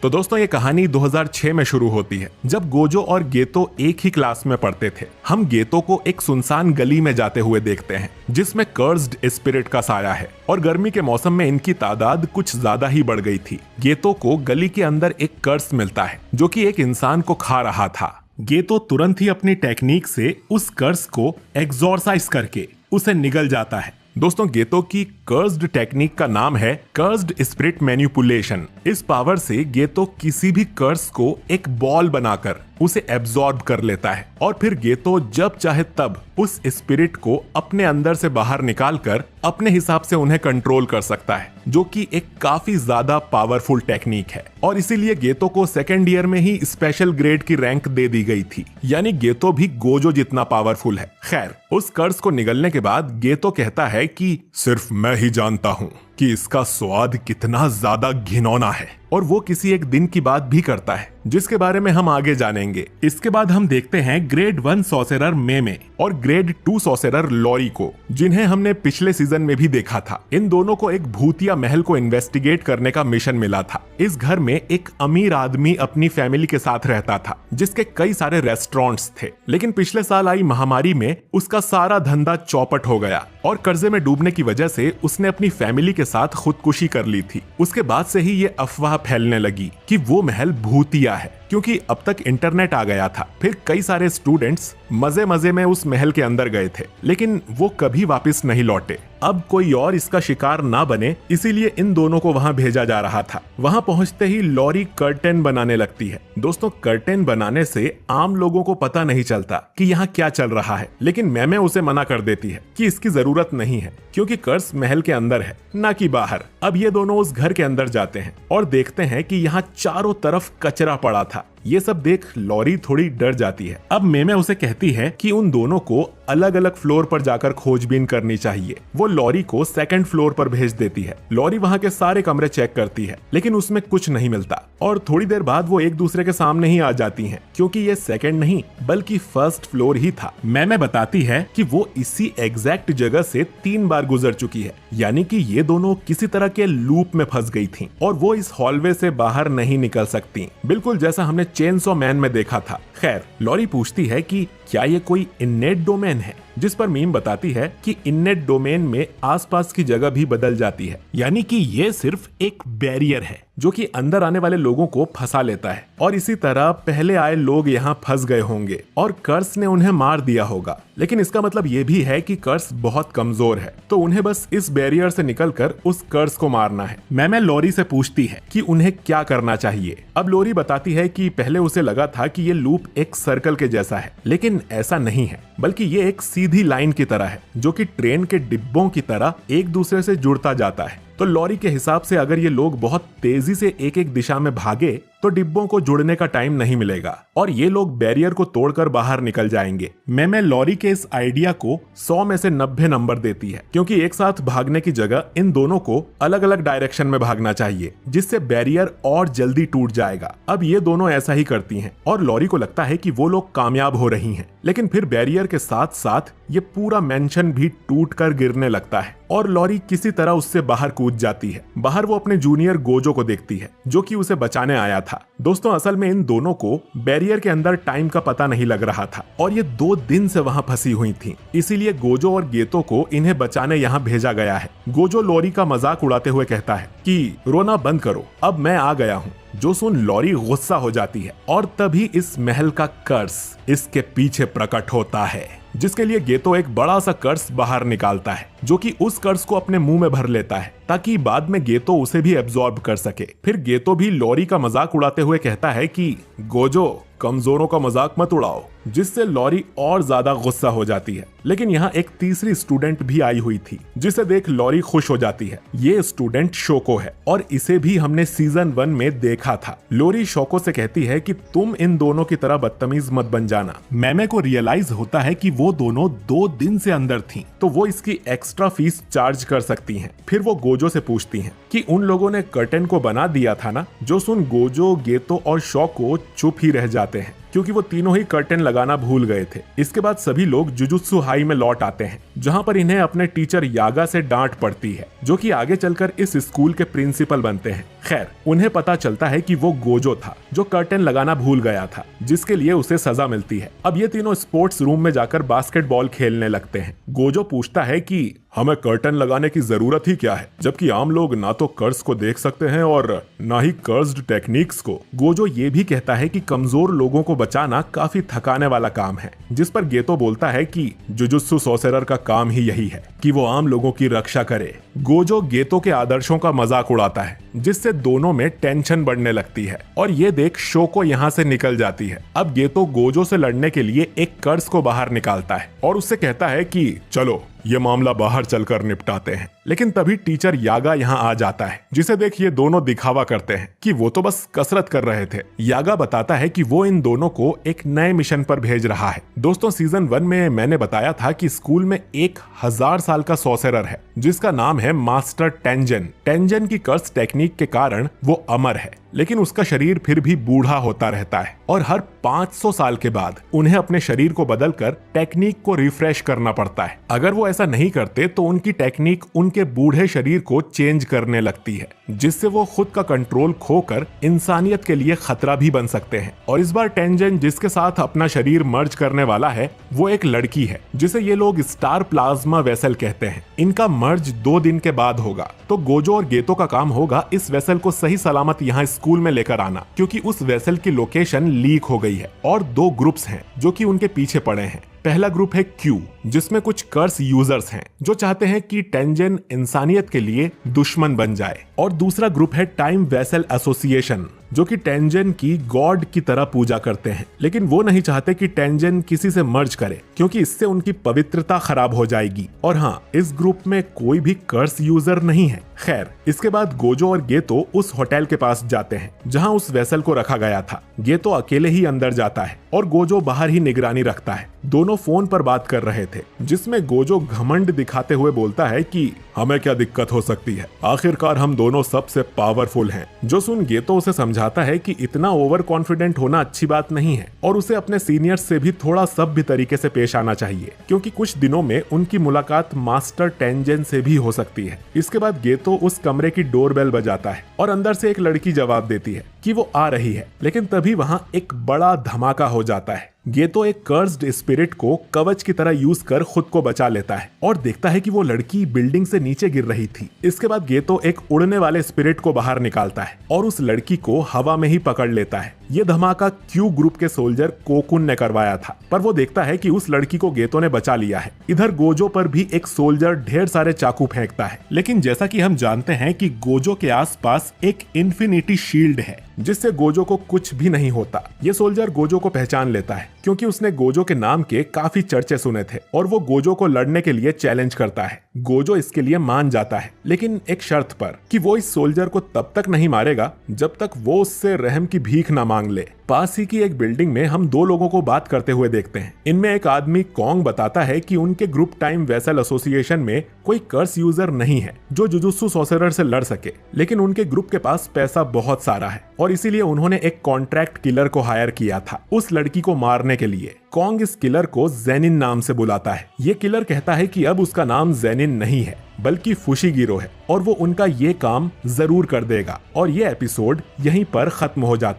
तो दोस्तों ये कहानी 2006 में शुरू होती है, जब गोजो और गेतो एक ही क्लास में पढ़ते थे। हम गेतो को एक सुनसान गली में जाते हुए देखते हैं जिसमें कर्स्ड स्पिरिट का साया है और गर्मी के मौसम में इनकी तादाद कुछ ज्यादा ही बढ़ गई थी। गेतो को गली के अंदर एक कर्स मिलता है जो कि एक इंसान को खा रहा था। गेतो तुरंत ही अपनी टेक्निक से उस कर्स को एक्सॉर्साइज करके उसे निगल जाता है। दोस्तों गेतो की कर्स्ड टेक्निक का नाम है कर्स्ड स्पिरिट मैनिपुलेशन। इस पावर से गेतो किसी भी कर्स को एक बॉल बनाकर उसे एब्जॉर्ब कर लेता है और फिर गेतो जब चाहे तब उस स्पिरिट को अपने अंदर से बाहर निकालकर अपने हिसाब से उन्हें कंट्रोल कर सकता है, जो कि एक काफी ज्यादा पावरफुल टेक्निक है। और इसीलिए गेतो को सेकेंड ईयर में ही स्पेशल ग्रेड की रैंक दे दी गई थी, यानी गेतो भी गोजो जितना पावरफुल है। खैर, उस कर्स को निगलने के बाद गेतो कहता है कि सिर्फ मैं ही जानता हूँ कि इसका स्वाद कितना ज्यादा घिनौना है, और वो किसी एक दिन की बात भी करता है जिसके बारे में हम आगे जानेंगे। इसके बाद हम देखते हैं ग्रेड 1 सॉसेरर मेमे और ग्रेड 2 सॉसेरर लॉरी को, जिन्हें हमने पिछले सीजन में भी देखा था। इन दोनों को एक भूतिया महल को इन्वेस्टिगेट करने का मिशन मिला था। इस घर में एक अमीर आदमी अपनी फैमिली के साथ रहता था जिसके कई सारे रेस्टोरेंट्स थे, लेकिन पिछले साल आई महामारी में उसका सारा धंधा चौपट हो गया और कर्जे में डूबने की वजह से उसने अपनी फैमिली के साथ खुदकुशी कर ली थी। उसके बाद से ही ये अफवाह फैलने लगी कि वो महल भूतिया है, क्योंकि अब तक इंटरनेट आ गया था। फिर कई सारे स्टूडेंट्स मजे मजे में उस महल के अंदर गए थे, लेकिन वो कभी वापस नहीं लौटे। अब कोई और इसका शिकार ना बने, इसीलिए इन दोनों को वहां भेजा जा रहा था। वहां पहुंचते ही लॉरी कर्टेन बनाने लगती है। दोस्तों, कर्टेन बनाने से आम लोगों को पता नहीं चलता कि यहाँ क्या चल रहा है, लेकिन मैमे उसे मना कर देती है कि इसकी जरूरत नहीं है, क्योंकि कर्स महल के अंदर है, ना कि बाहर। अब ये दोनों उस घर के अंदर जाते हैं और देखते हैं कि यहाँ चारों तरफ कचरा पड़ा था। ये सब देख लॉरी थोड़ी डर जाती है। अब मेमे उसे कहती है कि उन दोनों को अलग अलग फ्लोर पर जाकर खोजबीन करनी चाहिए। वो लॉरी को सेकंड फ्लोर पर भेज देती है। लॉरी वहां के सारे कमरे चेक करती है, लेकिन उसमें कुछ नहीं मिलता और थोड़ी देर बाद वो एक दूसरे के सामने ही आ जाती हैं, क्योंकि ये सेकंड नहीं बल्कि फर्स्ट फ्लोर ही था। मेमे बताती है कि वो इसी एग्जैक्ट जगह से 3 बार गुजर चुकी है, यानी कि ये दोनों किसी तरह के लूप में फंस गई थी और वो इस हॉलवे से बाहर नहीं निकल सकती, बिल्कुल जैसा हमने चेनसॉ मैन में देखा था। खैर, लॉरी पूछती है कि क्या ये कोई इननेट डोमेन है, जिस पर मीम बताती है कि इननेट डोमेन में आसपास की जगह भी बदल जाती है, यानी कि ये सिर्फ एक बैरियर है जो कि अंदर आने वाले लोगों को फंसा लेता है। और इसी तरह पहले आए लोग यहाँ फंस गए होंगे और कर्स ने उन्हें मार दिया होगा, लेकिन इसका मतलब ये भी है कि कर्स बहुत कमजोर है, तो उन्हें बस इस बैरियर से निकलकर उस कर्स को मारना है। मैमे लॉरी से पूछती है कि उन्हें क्या करना चाहिए। अब लॉरी बताती है कि पहले उसे लगा था कि ये लूप एक सर्कल के जैसा है, लेकिन ऐसा नहीं है, बल्कि ये एक सीधी लाइन की तरह है जो कि ट्रेन के डिब्बों की तरह एक दूसरे से जुड़ता जाता है। तो लॉरी के हिसाब से अगर ये लोग बहुत तेजी से एक एक दिशा में भागे तो डिब्बों को जुड़ने का टाइम नहीं मिलेगा और ये लोग बैरियर को तोड़कर बाहर निकल जाएंगे। मैमे लॉरी के इस आइडिया को 100 में से 90 नंबर देती है, क्योंकि एक साथ भागने की जगह इन दोनों को अलग अलग डायरेक्शन में भागना चाहिए, जिससे बैरियर और जल्दी टूट जाएगा। अब ये दोनों ऐसा ही करती हैं और लॉरी को लगता है कि वो लोग कामयाब हो रही हैं, लेकिन फिर बैरियर के साथ साथ ये पूरा मेंशन भी टूट कर गिरने लगता है और लॉरी किसी तरह उससे बाहर कूद जाती है। बाहर वो अपने जूनियर गोजो को देखती है जो कि उसे बचाने आया था। दोस्तों, असल में इन दोनों को बैरियर के अंदर टाइम का पता नहीं लग रहा था और ये 2 दिन से वहां फंसी हुई थी, इसीलिए गोजो और गेतो को इन्हें बचाने यहाँ भेजा गया है। गोजो लॉरी का मजाक उड़ाते हुए कहता है कि रोना बंद करो, अब मैं आ गया हूँ। जो सुन लॉरी गुस्सा हो जाती है और तभी इस महल का कर्स इसके पीछे प्रकट होता है, जिसके लिए गेतो एक बड़ा सा कर्स बाहर निकालता है, जो कि उस कर्स को अपने मुंह में भर लेता है ताकि बाद में गेतो उसे भी एब्जॉर्ब कर सके। फिर गेतो भी लॉरी का मजाक उड़ाते हुए कहता है कि गोजो, कमजोरों का मजाक मत उड़ाओ, जिससे लॉरी और ज्यादा गुस्सा हो जाती है। लेकिन यहाँ एक तीसरी स्टूडेंट भी आई हुई थी, जिसे देख लॉरी खुश हो जाती है। ये स्टूडेंट शोको है और इसे भी हमने सीजन 1 में देखा था। लॉरी शोको से कहती है कि तुम इन दोनों की तरह बदतमीज मत बन जाना। मैमे को रियलाइज होता है कि वो दोनों 2 दिन से अंदर थी, तो वो इसकी एक्स्ट्रा फीस चार्ज कर सकती हैं। फिर वो गोजो से पूछती हैं कि उन लोगों ने कर्टेन को बना दिया था ना। जो सुन गोजो, गेतो और शोको चुप ही रह जाते हैं क्योंकि वो तीनों ही कर्टेन लगाना भूल गए थे। इसके बाद सभी लोग जुजुत्सु हाई में लौट आते हैं, जहाँ पर इन्हें अपने टीचर यागा से डांट पड़ती है, जो कि आगे चलकर इस स्कूल के प्रिंसिपल बनते हैं। खैर, उन्हें पता चलता है कि वो गोजो था जो कर्टेन लगाना भूल गया था, जिसके लिए उसे सजा मिलती है। अब ये तीनों स्पोर्ट्स रूम में जाकर बास्केटबॉल खेलने लगते हैं। गोजो पूछता है कि हमें कर्टन लगाने की जरूरत ही क्या है, जबकि आम लोग ना तो कर्स को देख सकते हैं और ना ही कर्स्ड टेक्निक्स को। गोजो ये भी कहता है कि कमजोर लोगों को बचाना काफी थकाने वाला काम है, जिस पर गेतो बोलता है कि जुजुत्सु सोर्सरर का काम ही यही है कि वो आम लोगों की रक्षा करे। गोजो गेतो के आदर्शों का मजाक उड़ाता है, जिससे दोनों में टेंशन बढ़ने लगती है और ये देख शोको यहाँ से निकल जाती है। अब गेतो गोजो से लड़ने के लिए एक कर्स को बाहर निकालता है और उससे कहता है कि चलो ये मामला बाहर चलकर निपटाते हैं। लेकिन तभी टीचर यागा यहाँ आ जाता है, जिसे देख ये दोनों दिखावा करते हैं कि वो तो बस कसरत कर रहे थे। यागा बताता है कि वो इन दोनों को एक नए मिशन पर भेज रहा है। दोस्तों, सीजन 1 में मैंने बताया था कि स्कूल में 1000 साल का सोर्सरर है, जिसका नाम है मास्टर टेंजन। टेंजन की कर्स टेक्निक के कारण वो अमर है, लेकिन उसका शरीर फिर भी बूढ़ा होता रहता है और हर 500 साल के बाद उन्हें अपने शरीर को बदलकर टेक्निक को रिफ्रेश करना पड़ता है। अगर वो ऐसा नहीं करते तो उनकी टेक्निक उनके बूढ़े शरीर को चेंज करने लगती है, जिससे वो खुद का कंट्रोल खोकर इंसानियत के लिए खतरा भी बन सकते हैं। और इस बार टेंजन जिसके साथ अपना शरीर मर्ज करने वाला है वो एक लड़की है, जिसे ये लोग स्टार प्लाज्मा वेसल कहते हैं। इनका मर्ज 2 दिन के बाद होगा, तो गोजो और गेतो का काम होगा इस वेसल को सही सलामत यहाँ स्कूल में लेकर आना, क्योंकि उस वेसल की लोकेशन लीक हो गई है और 2 ग्रुप्स हैं जो कि उनके पीछे पड़े हैं। पहला ग्रुप है क्यू, जिसमें कुछ कर्स यूजर्स हैं जो चाहते हैं कि टेंजन इंसानियत के लिए दुश्मन बन जाए, और दूसरा ग्रुप है टाइम वेसल एसोसिएशन, जो कि टेंजन की गॉड की तरह पूजा करते हैं, लेकिन वो नहीं चाहते कि टेंजन किसी से मर्ज करे, क्योंकि इससे उनकी पवित्रता खराब हो जाएगी। और हाँ, इस ग्रुप में कोई भी कर्स यूजर नहीं है। खैर, इसके बाद गोजो और गेतो उस होटल के पास जाते हैं जहां उस वेसल को रखा गया था। गेतो अकेले ही अंदर जाता है और गोजो बाहर ही निगरानी रखता है। दोनों फोन पर बात कर रहे थे, जिसमें गोजो घमंड दिखाते हुए बोलता है कि हमें क्या दिक्कत हो सकती है, आखिरकार हम दोनों सबसे पावरफुल हैं। जो सुन गेतो उसे समझाता है कि इतना ओवर कॉन्फिडेंट होना अच्छी बात नहीं है और उसे अपने सीनियर्स से भी थोड़ा सभ्य तरीके से पेश आना चाहिए, क्योंकि कुछ दिनों में उनकी मुलाकात मास्टर टेंजन से भी हो सकती है। इसके बाद गेतो उस कमरे की डोरबेल बजाता है और अंदर से एक लड़की जवाब देती है कि वो आ रही है, लेकिन तभी वहां एक बड़ा धमाका हो जाता है। गेतो एक कर्स्ड स्पिरिट को कवच की तरह यूज कर खुद को बचा लेता है और देखता है कि वो लड़की बिल्डिंग से नीचे गिर रही थी। इसके बाद गेतो एक उड़ने वाले स्पिरिट को बाहर निकालता है और उस लड़की को हवा में ही पकड़ लेता है। ये धमाका क्यू ग्रुप के सोल्जर कोकुन ने करवाया था, पर वो देखता है कि उस लड़की को गेतो ने बचा लिया है। इधर गोजो पर भी एक सोल्जर ढेर सारे चाकू फेंकता है, लेकिन जैसा कि हम जानते हैं कि गोजो के आसपास एक इन्फिनिटी शील्ड है, जिससे गोजो को कुछ भी नहीं होता। ये सोल्जर गोजो को पहचान लेता है, क्योंकि उसने गोजो के नाम के काफी चर्चे सुने थे और वो गोजो को लड़ने के लिए चैलेंज करता है। गोजो इसके लिए मान जाता है, लेकिन एक शर्त पर कि वो इस सोल्जर को तब तक नहीं मारेगा जब तक वो उससे रहम की भीख न मांग ले। पास ही की एक बिल्डिंग में हम 2 लोगों को बात करते हुए देखते हैं। इनमें एक आदमी कॉन्ग बताता है कि उनके ग्रुप टाइम वेसल एसोसिएशन में कोई कर्स यूजर नहीं है जो जुजुत्सु सोर्सरर से लड़ सके, लेकिन उनके ग्रुप के पास पैसा बहुत सारा है और इसीलिए उन्होंने एक कॉन्ट्रैक्ट किलर को हायर किया था उस लड़की को मारने के लिए। कॉन्ग इस किलर को जेनिन नाम से बुलाता है। ये किलर कहता है कि अब उसका नाम जेनिन नहीं है बल्कि फुशिगिरो है और वो उनका ये काम जरूर कर देगा। और ये एपिसोड यहीं पर खत्म हो जाता है।